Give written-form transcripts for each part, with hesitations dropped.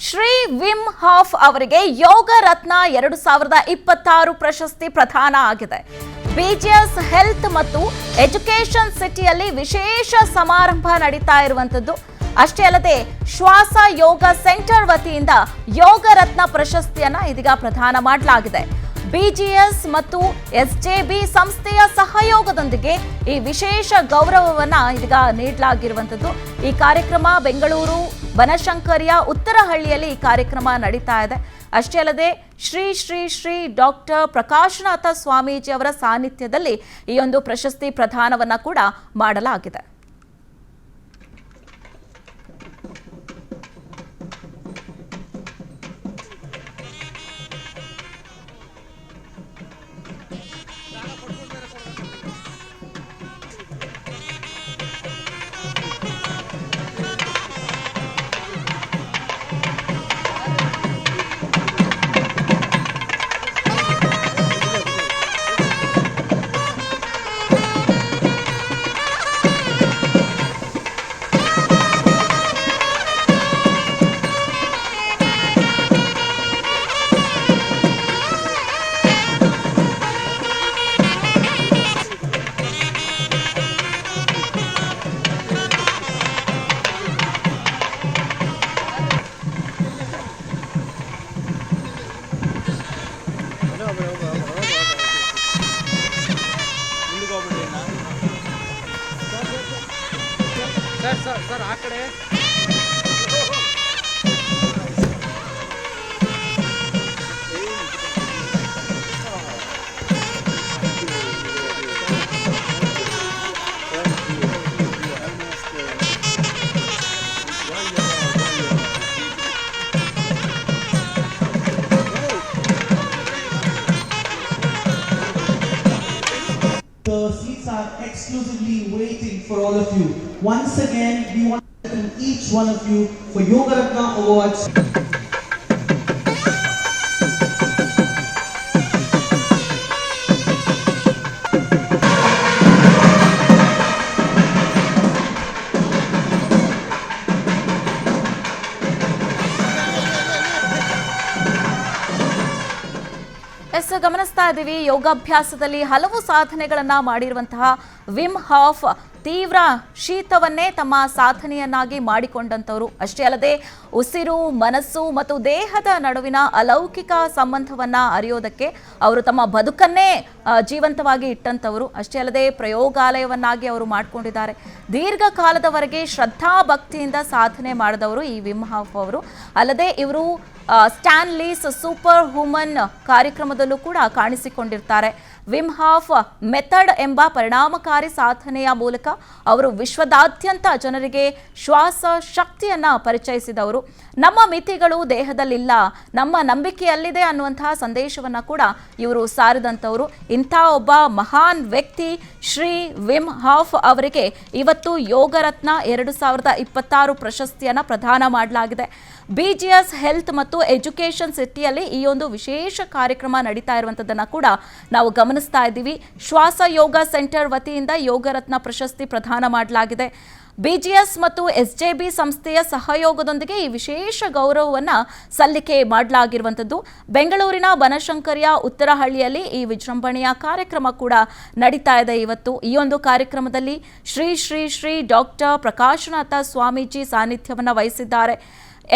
Shri Vim half ಅವರಿಗೆ ಯೋಗ ರತ್ನ 2026 ಪ್ರಶಸ್ತಿ ಪ್ರದಾನ ಆಗಿದೆ. ಬಿಜಿಎಸ್ ಹೆಲ್ತ್ ಮತ್ತು ಎಜುಕೇಷನ್ ಸಿಟಿಯಲ್ಲಿ ವಿಶೇಷ ಸಮಾರಂಭ ನಡೀತಾ ಇರುವಂತದ್ದು. ಅಷ್ಟೇ ಅಲ್ಲದೆ ಶ್ವಾಸ ಯೋಗ ಸೆಂಟರ್ ವತಿಯಿಂದ ಯೋಗ ರತ್ನ ಪ್ರಶಸ್ತಿಯನ್ನ ಇದೀಗ ಪ್ರದಾನ ಮಾಡಲಾಗಿದೆ. ಬಿಜಿಎಸ್ ಮತ್ತು ಎಸ್ಜೆಬಿ ಸಂಸ್ಥೆಯ ಸಹಯೋಗದೊಂದಿಗೆ ಈ ವಿಶೇಷ ಗೌರವವನ್ನ ಇದೀಗ ನೀಡಲಾಗಿರುವಂತದ್ದು. ಈ ಕಾರ್ಯಕ್ರಮ ಬೆಂಗಳೂರು ಬನಶಂಕರಿಯ ಉತ್ತರಹಳ್ಳಿಯಲ್ಲಿ ಈ ಕಾರ್ಯಕ್ರಮ ನಡೀತಾ ಇದೆ. ಅಷ್ಟೇ ಅಲ್ಲದೆ ಶ್ರೀ ಶ್ರೀ ಶ್ರೀ ಡಾಕ್ಟರ್ ಪ್ರಕಾಶನಾಥ ಸ್ವಾಮೀಜಿ ಅವರ ಸಾನ್ನಿಧ್ಯದಲ್ಲಿ ಈ ಒಂದು ಪ್ರಶಸ್ತಿ ಪ್ರದಾನವನ್ನ ಕೂಡ ಮಾಡಲಾಗಿದೆ. ಸರ್ ಆ ಕಡೆ The seats are exclusively waiting for all of you. Once again, we want to welcome each one of you for Yoga Ratna Awards. ಗಮನಿಸ್ತಾ ಇದ್ದೀವಿ, ಯೋಗಾಭ್ಯಾಸದಲ್ಲಿ ಹಲವು ಸಾಧನೆಗಳನ್ನ ಮಾಡಿರುವಂತಹ ವಿಮ್ ಹಾಫ್ ತೀವ್ರ ಶೀತವನ್ನೇ ತಮ್ಮ ಸಾಧನೆಯನ್ನಾಗಿ ಮಾಡಿಕೊಂಡಂತವರು. ಅಷ್ಟೇ ಅಲ್ಲದೆ ಉಸಿರು, ಮನಸ್ಸು ಮತ್ತು ದೇಹದ ನಡುವಿನ ಅಲೌಕಿಕ ಸಂಬಂಧವನ್ನ ಅರಿಯೋದಕ್ಕೆ ಅವರು ತಮ್ಮ ಬದುಕನ್ನೇ ಜೀವಂತವಾಗಿ ಇಟ್ಟಂತವರು. ಅಷ್ಟೇ ಅಲ್ಲದೆ ಪ್ರಯೋಗಾಲಯವನ್ನಾಗಿ ಅವರು ಮಾಡಿಕೊಂಡಿದ್ದಾರೆ. ದೀರ್ಘಕಾಲದವರೆಗೆ ಶ್ರದ್ಧಾ ಭಕ್ತಿಯಿಂದ ಸಾಧನೆ ಮಾಡಿದವರು ಈ ವಿಮ್ ಹಾಫ್ ಅವರು. ಅಲ್ಲದೆ ಇವರು ಸ್ಟ್ಯಾನ್ಲೀಸ್ ಸೂಪರ್ ಹ್ಯೂಮನ್ ಕಾರ್ಯಕ್ರಮದಲ್ಲೂ ಕೂಡ ಕಾಣಿಸಿಕೊಂಡಿರ್ತಾರೆ. ವಿಮ್ ಹಾಫ್ ಮೆಥಡ್ ಎಂಬ ಪರಿಣಾಮಕಾರಿ ಸಾಧನೆಯ ಮೂಲಕ ಅವರು ವಿಶ್ವದಾದ್ಯಂತ ಜನರಿಗೆ ಶ್ವಾಸ ಶಕ್ತಿಯನ್ನ ಪರಿಚಯಿಸಿದವರು. ನಮ್ಮ ಮಿತಿಗಳು ದೇಹದಲ್ಲಿಲ್ಲ, ನಮ್ಮ ನಂಬಿಕೆಯಲ್ಲಿದೆ ಅನ್ನುವಂತಹ ಸಂದೇಶವನ್ನ ಕೂಡ ಇವರು ಸಾರಿದಂಥವರು. ಇಂಥ ಒಬ್ಬ ಮಹಾನ್ ವ್ಯಕ್ತಿ ಶ್ರೀ ವಿಮ್ ಹಾಫ್ ಅವರಿಗೆ ಇವತ್ತು ಯೋಗ ರತ್ನ 2026 ಪ್ರಶಸ್ತಿಯನ್ನ ಪ್ರದಾನ ಮಾಡಲಾಗಿದೆ. ಬಿಜಿಎಸ್ ಹೆಲ್ತ್ ಮತ್ತು ಎಜುಕೇಷನ್ ಸಿಟಿಯಲ್ಲಿ ಈ ಒಂದು ವಿಶೇಷ ಕಾರ್ಯಕ್ರಮ ನಡೀತಾ ಇರುವಂತದ್ದನ್ನ ಕೂಡ ನಾವು ಗಮನಿಸ್ತಾ ಇದ್ದೀವಿ. ಶ್ವಾಸ ಯೋಗ ಸೆಂಟರ್ ವತಿಯಿಂದ ಯೋಗ ರತ್ನ ಪ್ರಶಸ್ತಿ ಪ್ರದಾನ ಮಾಡಲಾಗಿದೆ. ಬಿಜಿಎಸ್ ಮತ್ತು ಎಸ್ಜೆಬಿ ಸಂಸ್ಥೆಯ ಸಹಯೋಗದೊಂದಿಗೆ ಈ ವಿಶೇಷ ಗೌರವವನ್ನ ಸಲ್ಲಿಕೆ ಮಾಡಲಾಗಿರುವಂಥದ್ದು. ಬೆಂಗಳೂರಿನ ಬನಶಂಕರಿಯ ಉತ್ತರಹಳ್ಳಿಯಲ್ಲಿ ಈ ವಿಜೃಂಭಣೆಯ ಕಾರ್ಯಕ್ರಮ ಕೂಡ ನಡೀತಾ ಇದೆ ಇವತ್ತು. ಈ ಒಂದು ಕಾರ್ಯಕ್ರಮದಲ್ಲಿ ಶ್ರೀ ಶ್ರೀ ಶ್ರೀ ಡಾಕ್ಟರ್ ಪ್ರಕಾಶನಾಥ ಸ್ವಾಮೀಜಿ ಸಾನ್ನಿಧ್ಯವನ್ನ ವಹಿಸಿದ್ದಾರೆ.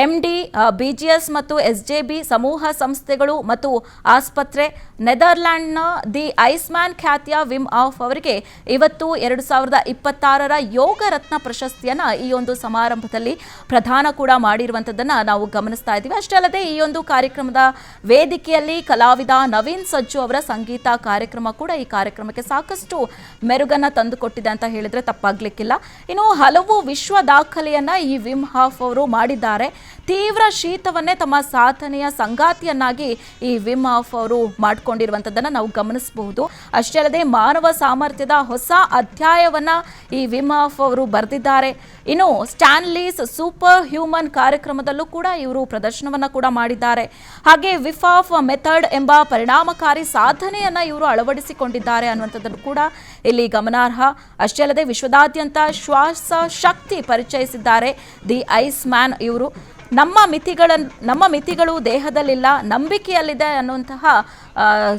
ಎಂಡಿ, ಬಿಜಿಎಸ್ ಮತ್ತು ಎಸ್ಜೆಬಿ ಸಮೂಹ ಸಂಸ್ಥೆಗಳು ಮತ್ತು ಆಸ್ಪತ್ರೆ, ನೆದರ್ಲ್ಯಾಂಡ್ನ ದಿ ಐಸ್ಮ್ಯಾನ್ ಖ್ಯಾತಿಯ ವಿಮ್ ಹಾಫ್ ಅವರಿಗೆ ಇವತ್ತು 2026 ಯೋಗ ರತ್ನ ಪ್ರಶಸ್ತಿಯನ್ನ ಈ ಒಂದು ಸಮಾರಂಭದಲ್ಲಿ ಪ್ರದಾನ ಕೂಡ ಮಾಡಿರುವಂಥದ್ದನ್ನು ನಾವು ಗಮನಿಸ್ತಾ ಇದ್ದೀವಿ. ಅಷ್ಟೇ ಅಲ್ಲದೆ ಈ ಒಂದು ಕಾರ್ಯಕ್ರಮದ ವೇದಿಕೆಯಲ್ಲಿ ಕಲಾವಿದ ನವೀನ್ ಸಜ್ಜು ಅವರ ಸಂಗೀತ ಕಾರ್ಯಕ್ರಮ ಕೂಡ ಈ ಕಾರ್ಯಕ್ರಮಕ್ಕೆ ಸಾಕಷ್ಟು ಮೆರುಗನ್ನ ತಂದುಕೊಟ್ಟಿದೆ ಅಂತ ಹೇಳಿದ್ರೆ ತಪ್ಪಾಗ್ಲಿಕ್ಕಿಲ್ಲ. ಇನ್ನು ಹಲವು ವಿಶ್ವ ದಾಖಲೆಯನ್ನ ಈ ವಿಮ್ ಹಾಫ್ ಅವರು ಮಾಡಿದ್ದಾರೆ. ತೀವ್ರ ಶೀತವನ್ನೇ ತಮ್ಮ ಸಾಧನೆಯ ಸಂಗಾತಿಯನ್ನಾಗಿ ಈ ವಿಮ್ ಹಾಫ್ ಅವರು ಮಾಡಿಕೊಂಡಿರುವಂಥದ್ದನ್ನು ನಾವು ಗಮನಿಸಬಹುದು. ಅಷ್ಟೇ ಅಲ್ಲದೆ ಮಾನವ ಸಾಮರ್ಥ್ಯದ ಹೊಸ ಅಧ್ಯಾಯವನ್ನ ಈ ವಿಮ್ ಹಾಫ್ ಅವರು ಬರೆದಿದ್ದಾರೆ. ಇನ್ನು ಸ್ಟ್ಯಾನ್ಲೀಸ್ ಸೂಪರ್ ಹ್ಯೂಮನ್ ಕಾರ್ಯಕ್ರಮದಲ್ಲೂ ಕೂಡ ಇವರು ಪ್ರದರ್ಶನವನ್ನ ಕೂಡ ಮಾಡಿದ್ದಾರೆ. ಹಾಗೆ ವಿಮ್ ಹಾಫ್ ಮೆಥಡ್ ಎಂಬ ಪರಿಣಾಮಕಾರಿ ಸಾಧನೆಯನ್ನ ಇವರು ಅಳವಡಿಸಿಕೊಂಡಿದ್ದಾರೆ ಅನ್ನುವಂಥದ್ದನ್ನು ಕೂಡ ಇಲ್ಲಿ ಗಮನಾರ್ಹ. ಅಷ್ಟೇ ಅಲ್ಲದೆ ವಿಶ್ವದಾದ್ಯಂತ ಶ್ವಾಸ ಶಕ್ತಿ ಪರಿಚಯಿಸಿದ್ದಾರೆ ದಿ ಐಸ್ ಮ್ಯಾನ್ ಇವರು. ನಮ್ಮ ಮಿತಿಗಳು ದೇಹದಲ್ಲಿಲ್ಲ, ನಂಬಿಕೆಯಲ್ಲಿದೆ ಅನ್ನುವಂತಹ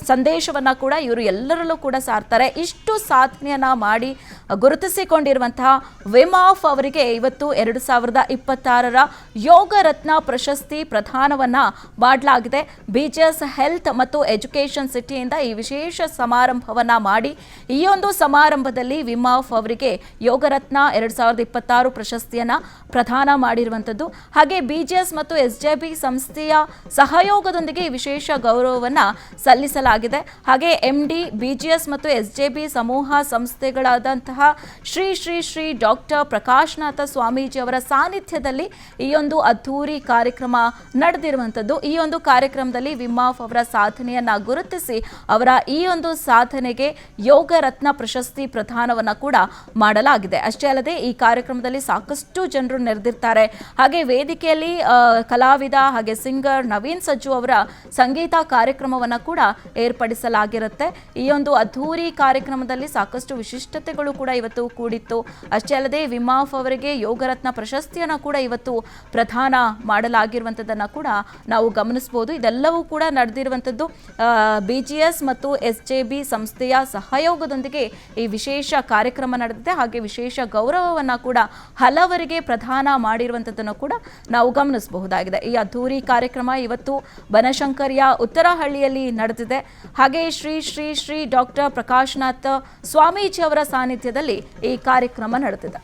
ಸಂದೇಶವನ್ನ ಕೂಡ ಇವರು ಎಲ್ಲರಲ್ಲೂ ಕೂಡ ಸಾರ್ತಾರೆ. ಇಷ್ಟು ಸಾಧನೆಯನ್ನ ಮಾಡಿ ಗುರುತಿಸಿಕೊಂಡಿರುವಂತಹ ವಿಮ್ ಆಫ್ ಅವರಿಗೆ ಇವತ್ತು 2026ರ ಯೋಗ ರತ್ನ ಪ್ರಶಸ್ತಿ ಪ್ರದಾನವನ್ನ ಮಾಡಲಾಗಿದೆ. BGS ಹೆಲ್ತ್ ಮತ್ತು ಎಜುಕೇಷನ್ ಸಿಟಿಯಿಂದ ಈ ವಿಶೇಷ ಸಮಾರಂಭವನ್ನ ಮಾಡಿ ಈ ಒಂದು ಸಮಾರಂಭದಲ್ಲಿ ವಿಮ್ ಆಫ್ ಅವರಿಗೆ ಯೋಗ ರತ್ನ 2026 ಪ್ರಶಸ್ತಿಯನ್ನ ಪ್ರದಾನ ಮಾಡಿರುವಂಥದ್ದು. ಹಾಗೆ BGS ಮತ್ತು SJB ಸಂಸ್ಥೆಯ ಸಹಯೋಗದೊಂದಿಗೆ ಈ ವಿಶೇಷ ಗೌರವವನ್ನ ಸಲ್ಲಿಸಲಾಗಿದೆ. ಹಾಗೆ MD BGS ಮತ್ತು SJB ಸಮೂಹ ಸಂಸ್ಥೆಗಳಾದಂತಹ ಶ್ರೀ ಶ್ರೀ ಶ್ರೀ ಡಾಕ್ಟರ್ ಪ್ರಕಾಶನಾಥ ಸ್ವಾಮೀಜಿ ಅವರ ಸಾನ್ನಿಧ್ಯದಲ್ಲಿ ಈ ಒಂದು ಅದ್ಧೂರಿ ಕಾರ್ಯಕ್ರಮ ನಡೆದಿರುವಂಥದ್ದು. ಈ ಒಂದು ಕಾರ್ಯಕ್ರಮದಲ್ಲಿ ವಿಮ್ ಆಫ್ ಅವರ ಸಾಧನೆಯನ್ನ ಗುರುತಿಸಿ ಅವರ ಈ ಒಂದು ಸಾಧನೆಗೆ ಯೋಗ ರತ್ನ ಪ್ರಶಸ್ತಿ ಪ್ರದಾನವನ್ನ ಕೂಡ ಮಾಡಲಾಗಿದೆ. ಅಷ್ಟೇ ಅಲ್ಲದೆ ಈ ಕಾರ್ಯಕ್ರಮದಲ್ಲಿ ಸಾಕಷ್ಟು ಜನರು ನೆರೆದಿರ್ತಾರೆ. ಹಾಗೆ ವೇದಿಕೆಯಲ್ಲಿ ಕಲಾವಿದ ಹಾಗೆ ಸಿಂಗರ್ ನವೀನ್ ಸಜ್ಜು ಅವರ ಸಂಗೀತ ಕಾರ್ಯಕ್ರಮವನ್ನ ಕೂಡ ಏರ್ಪಡಿಸಲಾಗಿರುತ್ತೆ. ಈ ಒಂದು ಅದ್ಧೂರಿ ಕಾರ್ಯಕ್ರಮದಲ್ಲಿ ಸಾಕಷ್ಟು ವಿಶಿಷ್ಟತೆಗಳು ಕೂಡ ಇವತ್ತು ಕೂಡಿತ್ತು. ಅಷ್ಟೇ ಅಲ್ಲದೆ ವಿಮ್ ಆಫ್ ಅವರಿಗೆ ಯೋಗರತ್ನ ಪ್ರಶಸ್ತಿಯನ್ನು ಕೂಡ ಇವತ್ತು ಪ್ರದಾನ ಮಾಡಲಾಗಿರುವಂಥದ್ದನ್ನು ಕೂಡ ನಾವು ಗಮನಿಸಬಹುದು. ಇದೆಲ್ಲವೂ ಕೂಡ ನಡೆದಿರುವಂಥದ್ದು BGS ಮತ್ತು SJB ಸಂಸ್ಥೆಯ ಸಹಯೋಗದೊಂದಿಗೆ ಈ ವಿಶೇಷ ಕಾರ್ಯಕ್ರಮ ನಡೆದಿದೆ. ಹಾಗೆ ವಿಶೇಷ ಗೌರವವನ್ನು ಕೂಡ ಹಲವರಿಗೆ ಪ್ರದಾನ ಮಾಡಿರುವಂಥದ್ದನ್ನು ಕೂಡ ನಾವು ಗಮನಿಸಬಹುದಾಗಿದೆ. ಈ ಅದ್ಧೂರಿ ಕಾರ್ಯಕ್ರಮ ಇವತ್ತು ಬನಶಂಕರಿಯ ಉತ್ತರಹಳ್ಳಿಯಲ್ಲಿ ನಡೆದಿದೆ. ಹಾಗೆ ಶ್ರೀ ಶ್ರೀ ಶ್ರೀ ಡಾಕ್ಟರ್ ಪ್ರಕಾಶನಾಥ ಸ್ವಾಮೀಜಿ ಅವರ ಸಾನ್ನಿಧ್ಯದಲ್ಲಿ ಈ ಕಾರ್ಯಕ್ರಮ ನಡೆದಿದೆ.